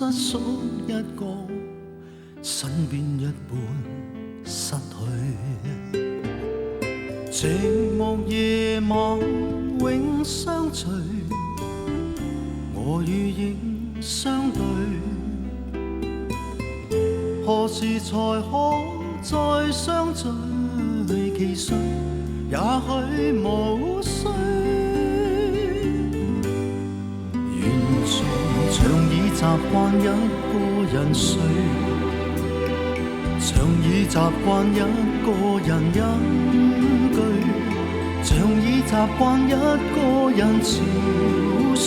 失屬一個，身邊一半失去。寂寞夜晚永相隨，我與影相對，何時才可再相聚？其實也許無需。完全像已習慣一個人睡，像已習慣一個人隱居，像已習慣一個人憔悴，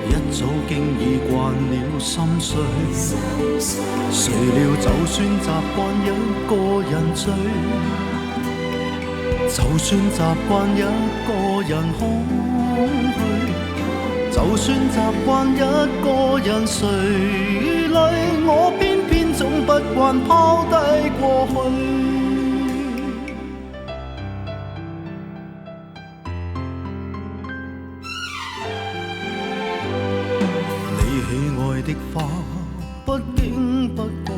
一早經已慣了心碎。誰料就算習慣一個人醉，就算習慣一個人空虛，就算習慣一個人垂淚，我偏偏總不慣拋低過去。你喜愛的花，不經不覺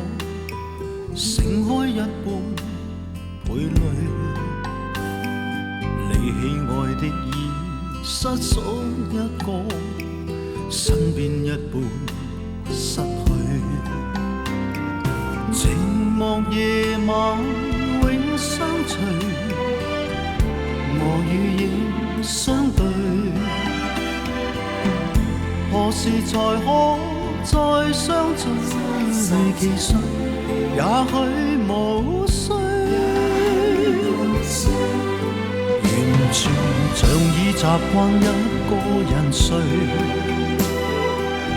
盛開一半倍淚。你喜愛的已失屬一個，身邊一半失去。寂寞夜晚永相隨，我與影相對，何時才可再相聚？其實也許無需。完全像已習慣一個人睡，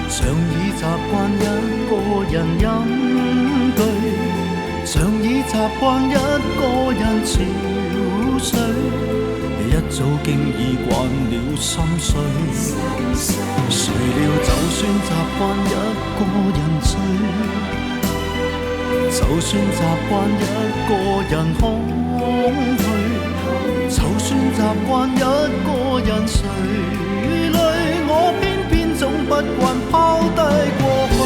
像已習慣一個人隱居，像已習慣一個人憔悴，一早經已慣了心碎。誰料就算習慣一個人醉，就算習慣一個人空虛，就算習慣一個人垂淚，我偏偏總不慣拋低過去。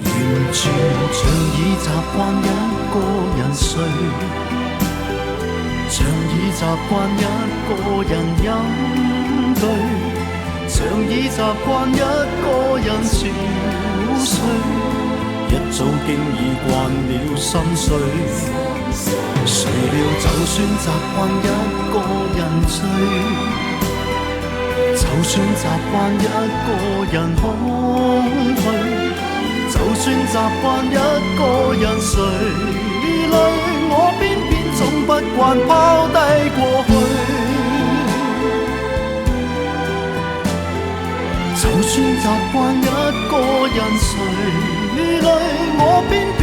完全像已習慣一個人睡，像已習慣一個人隱居，像已習慣一個人憔悴，一早經已慣了心碎。誰料就算習慣一個人醉，就算習慣一個人空虛，就算習慣一個人垂淚，我偏偏總不慣拋低過去。就算習慣一個人垂淚，我偏偏